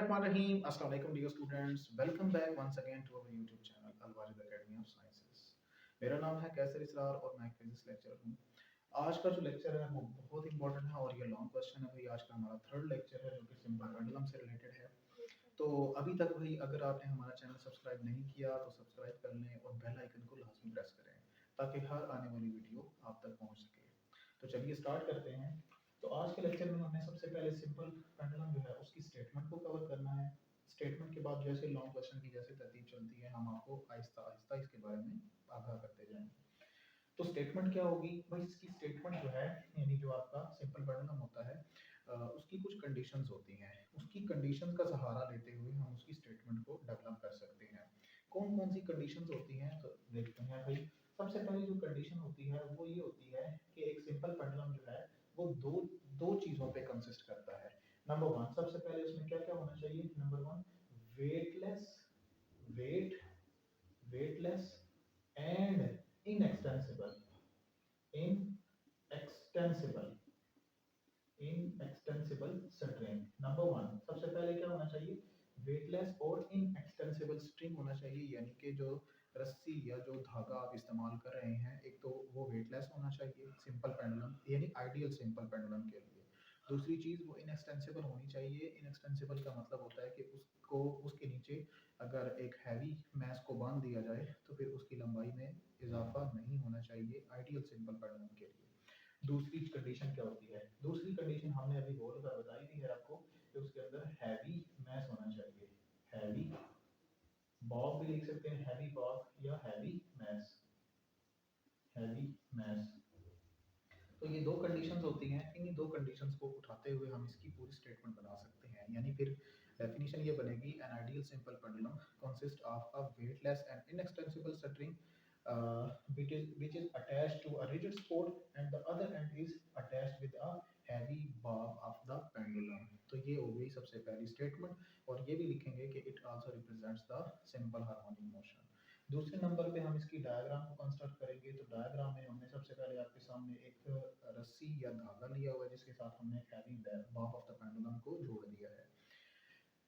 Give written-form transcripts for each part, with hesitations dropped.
Bismillahirrahmanirrahim. Assalamu alaikum dear students. Welcome back once again to our YouTube channel Al Wajid Academy of Sciences. मेरा नाम है कैसर इसरार और मैं एक फिजिक्स लेक्चरर हूँ। आज का जो लेक्चर है वो बहुत इंपॉर्टेंट है और ये लॉन्ग क्वेश्चन है भाई। आज का हमारा थर्ड लेक्चर है जो कि सिंपल पेंडुलम से रिलेटेड है। तो अभी तक भाई अगर आपने हमारा चैनल सब्सक्राइब नहीं किया तो सब्सक्राइब कर लें और बेल आइकन को लाजमी प्रेस करें ताकि हर आने वाली वीडियो आप तक पहुँच सके। तो चलिए स्टार्ट करते हैं। तो आज के लेक्चर में हमने सबसे पहले सिंपल पेंडुलम जो है उसकी स्टेटमेंट को कवर करना है। स्टेटमेंट के बाद जैसे लॉन्ग क्वेश्चन की जैसे तरतीब चलती है हम आपको आहिस्ता आहिस्ता इसके बारे में आगाह करते जाएंगे। तो स्टेटमेंट क्या होगी भाई? इसकी स्टेटमेंट जो है यानी जो आपका सिंपल पेंडुलम होता है उसकी कुछ कंडीशंस होती हैं। उसकी कंडीशंस का सहारा लेते हुए हम उसकी स्टेटमेंट को डेवलप कर सकते हैं। कौन कौन सी कंडीशंस होती हैं तो देखते हैं भाई। सबसे पहले जो कंडीशन होती है वो ये होती है कि एक सिंपल पेंडुलम जो है वो दो दो चीजों पे कंसिस्ट करता है। नंबर वन, सबसे पहले उसमें क्या क्या होना चाहिए? Number one, weightless weight weightless and inextensible inextensible inextensible string. Number one, सबसे पहले क्या होना चाहिए? वेटलेस और इनएक्सटेंसिबल स्ट्रिंग होना चाहिए, यानी कि जो रस्सी या जो धागा आप इस्तेमाल कर रहे हैं एक तो वो वेटलेस होना चाहिए सिंपल पेंडुलम यानी आइडियल सिंपल पेंडुलम के लिए। दूसरी चीज़ वो इनएक्सटेंसिबल होनी चाहिए। इनएक्सटेंसिबल का मतलब होता है कि उसको उसके नीचे अगर एक हैवी मैस को बांध दिया जाए तो फिर उसकी लंबाई में इजाफा नहीं होना चाहिए आइडियल सिंपल पेंडुलम के लिए। दूसरी कंडीशन क्या होती है? दूसरी कंडीशन हमने अभी बोल कर बताई थी है आपको कि उसके अंदर हैवी मैस होना चाहिए। हैवी बॉब भी लिख सकते हैं, हैवी बॉब या हैवी मैस। Heavy mass. तो ये दो कंडीशंस होती हैं। इन्हीं दो कंडीशंस को उठाते हुए हम इसकी पूरी स्टेटमेंट बना सकते हैं। यानी फिर डेफिनेशन ये बनेगी, an ideal simple pendulum consist of a weightless and inextensible string which is attached to a rigid spot and the other end is attached with a heavy bob of the pendulum। तो ये हो गई सबसे पहली statement. और ये भी लिखेंगे कि it also represents the simple harmonic motion। दूसरे नंबर पे हम इसकी डायग्राम को कंस्ट्रक्ट करेंगे। तो डायग्राम में हमने सबसे पहले आपके सामने एक रस्सी या धागा लिया हुआ है जिसके साथ हमने heavy Bob of the pendulum को जोड़ दिया है।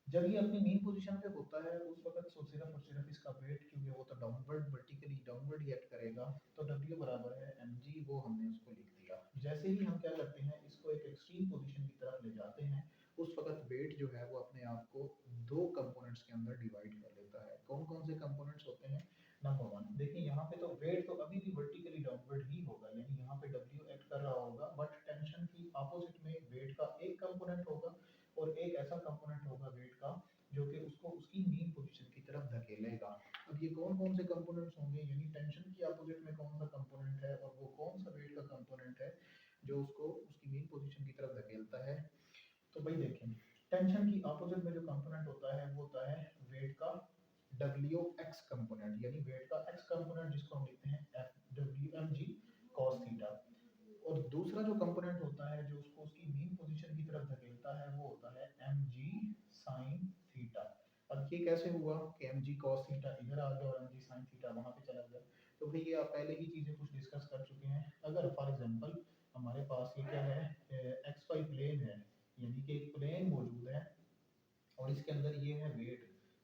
जब ये अपनी मेन पोजीशन पे होता है उस वक्त सिर्फ और सिर्फ इसका वेट, क्योंकि वो तो डाउनवर्ड वर्टिकली डाउनवर्ड ही एक्ट करेगा, तो W बराबर है mg, वो हमने उसको लिख दिया। जैसे ही हम क्या करते हैं इसको एक एक्सट्रीम पोजीशन की तरफ ले जाते हैं उस वक्त वेट जो है वो अपने आप को दो कंपोनेंट्स के अंदर डिवाइड कर लेता है। कौन कौन से कंपोनेंट्स होते हैं? नंबर वन, देखिए यहाँ पे तो वेट तो अभी भी वर्टिकली डाउनवर्ड ही होगा, यानी यहाँ पे W एक्ट कर रहा होगा, बट टेंशन की अपोजिट में वेट का एक कंपोनेंट होगा और एक ऐसा कंपोनेंट होगा वेट का जो कि उसको उसकी मेन पोजीशन की तरफ धकेलेगा। अब ये कौन कौन से कंपोनेंट्स होंगे, यानी टेंशन की अपोजिट में कौन सा कंपोनेंट है और वो कौन सा वेट का कंपोनेंट है जो उसको उसकी मेन पोजीशन की तरफ धकेलता है? तो भाई देखें, टेंशन की अपोजिट में जो कंपोनेंट होता है वो होता है वेट का डब्ल्यू एक्स कंपोनेंट, यानी वेट का एक्स कंपोनेंट जिसको हम लिखते हैं F W M G cos theta. और दूसरा जो कंपोनेंट होता है जो उसको उसकी मेन पोजीशन की तरफ धकेलता है वो होता है mg sin थीटा। अब ये कैसे हुआ कि mg cos थीटा इधर आ गया और mg sin थीटा वहां पे चला गया? तो भाई ये आप पहले ही चीजें कुछ डिस्कस कर चुके हैं। अगर फॉर एग्जांपल हमारे पास ये क्या है, एक्स वाई प्लेन है, यानी कि एक प्लेन मौजूद है और इसके अंदर ये है वेट।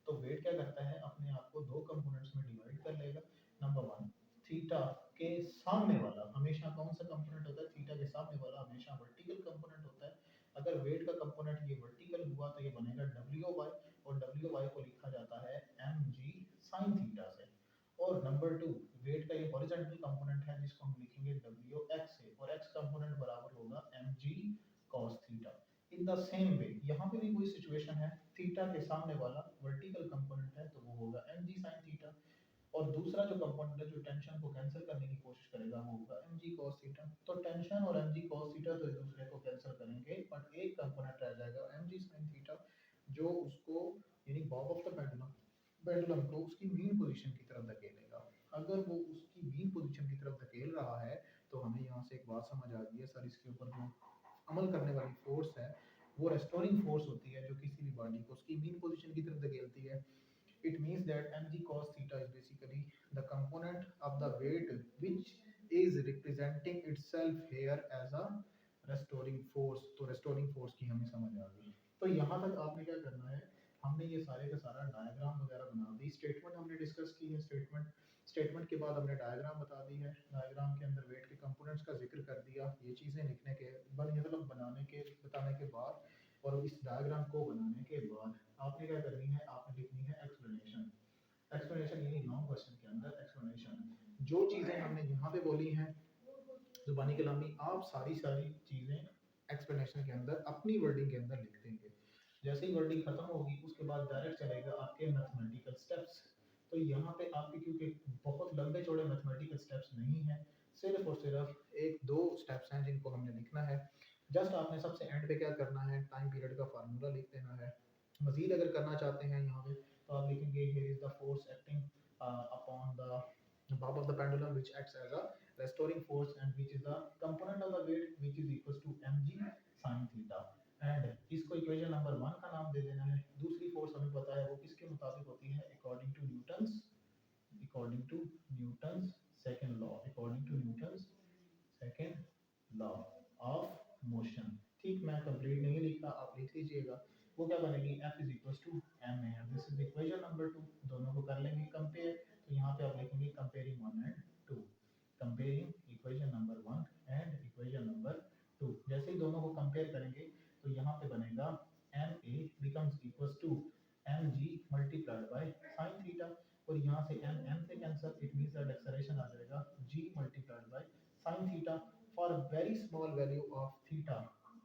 तो वेट क्या करता है, अपने आप को दो कंपोनेंट्स में डिवाइड कर लेगा। नंबर वन, थीटा के सामने वाला हमेशा कौन सा कंपोनेंट होता है? थीटा के सामने वाला हमेशा वर्टिकल कंपोनेंट होता है। अगर वेट का कंपोनेंट ये वर्टिकल हुआ तो ये बनेगा डब्ल्यू वाई, और डब्ल्यू वाई को लिखा जाता है एम जी साइन थीटा से। और नंबर टू, वेट का ये हॉरिजॉन्टल कंपोनेंट है जिसको हम लिखेंगे डब्ल्यू एक्स से, और एक्स कंपोनेंट बराबर होगा M G cos theta. In the same way यहाँ पे भी वही सिचुएशन है, थीटा के सामने वाला वर्टिकल कंपोनेंट है तो वो होगा एम जी साइन थीटा, और दूसरा जो कंपोनेंट है जो टेंशन को कैंसिल करने की कोशिश करेगा वो होगा mg cos थीटा। तो टेंशन और mg cos थीटा तो एक दूसरे को कैंसिल करेंगे, बट एक कंपोनेंट रह जाएगा mg sin थीटा जो उसको यानी Bob of the pendulum pendulum को उसकी मीन पोजीशन की तरफ धकेलेगा। अगर वो उसकी मीन पोजीशन की तरफ धकेल रहा है तो हमें यहाँ से एक बात समझ आ गई है सर, इसके ऊपर जो अमल करने वाली फोर्स है वो रेस्टोरिंग फोर्स होती है जो किसी भी बॉडी को उसकी मीन पोजीशन की तरफ धकेलती है। It means that mg cos theta is basically the component of the weight which is representing itself here as a restoring force। तो restoring force की हमें समझ आ गई। तो यहाँ तक आपने क्या करना है सारे का सारा डायग्राम वगैरह बना दी। स्टेटमेंट हमने डिस्कस की है, स्टेटमेंट के बाद हमने डायग्राम बता दी है। डायग्राम के अंदर वेट के कंपोनेंट्स का जिक्र कर दिया। ये चीज़ें लिखने के मतलब बनाने के बताने के बाद और इस डायग्राम को बनाने के बाद आपने क्या करनी है, आपने लिखनी है एक्सप्लेनेशन। एक्सप्लेनेशन यानी लॉन्ग क्वेश्चन के अंदर एक्सप्लेनेशन। जो चीज़ें हमने यहाँ पे बोली हैं जुबानी कलामी, आप सारी सारी चीज़ें एक्सप्लेनेशन के अंदर अपनी वर्डिंग के अंदर लिख देंगे। जैसे ही वर्डिंग खत्म होगी उसके बाद डायरेक्ट चलेगा आपके मैथमेटिकल स्टेप्स। तो यहाँ पे आपके क्योंकि बहुत लंबे चौड़े मैथमेटिकल स्टेप्स नहीं है, सिर्फ और सिर्फ एक दो स्टेप्स हैं जिनको हमने लिखना है। जस्ट आपने सबसे एंड पे क्या करना है, टाइम पीरियड का फार्मूला लिख देना है। मजीद अगर करना चाहते हैं यहाँ पे तो आप लिखेंगे here is the force acting upon the bob of the pendulum which acts as a restoring force and which is the component of the weight which is equals to mg sin theta। And इसको equation number 1 का नाम दे देना है। दूसरी force हमें पता है वो किसके मुताबिक होती है, according to Newton's second law, according to Newton's second law of motion. ठीक, मैं कंप्लीट नहीं लिखा, आप लिख लीजिएगा। वो क्या बनेगी, F is equal to M A, this is equation number 2। दोनों को कर लेंगे कंपेयर, तो यहाँ पे आप लिखेंगे comparing 1 and 2, comparing equation number 1 and equation number 2। जैसे ही दोनों को कंपेयर करेंगे तो यहाँ पे बनेगा M A becomes equal to M G multiplied by sine theta, और यहाँ से एम से cancel, it means that acceleration आ जाएगा G multiplied by sine theta for very small value of theta,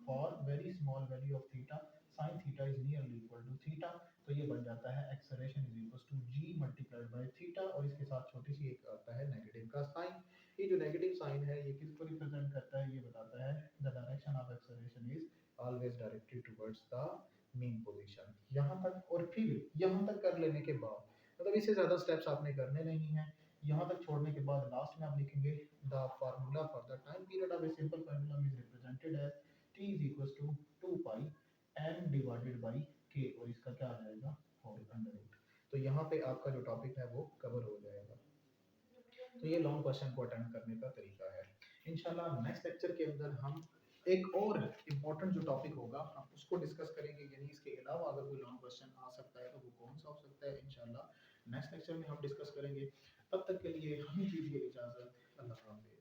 for very small value of theta sin theta is nearly equal to theta. तो ये बन जाता है acceleration is equal to G multiplied by theta, और इसके साथ छोटी सी एक आता है नेगेटिव का साइन। ये जो नेगेटिव साइन है ये किसको रिप्रेजेंट करता है, ये बताता है the direction of acceleration is always directed towards the mean position. यहाँ तक, और फिर यहाँ तक कर लेने के बाद मतलब इससे ज़्यादा स्टेप्स आपने करने नहीं है। यहाँ तक छोड़ने के बाद लास्ट में आप लिखेंगे the formula for the time period of a simple pendulum is represented as t is equal to 2 pi m divided by k, और इसका क्या आ जाएगा, होल अंडर रूट। तो यहाँ पे आपका जो टॉपिक है वो कवर हो जाएगा। तो ये लॉन्ग क्वेश्चन को अटेंड करने का तरीका है। इंशाल्लाह नेक्स्ट लेक्चर के अंदर हम एक और इम्पोर्टेंट जो टॉपिक होगा हम उसको डिस्कस करेंगे, यानी इसके अलावा अगर कोई लॉन्ग क्वेश्चन आ सकता है तो वो कौन सा हो सकता है, इंशाल्लाह नेक्स्ट लेक्चर में हम डिस्कस करेंगे। तब तक के लिए हमें दीजिए इजाज़त, अल्लाह हाफ़िज़।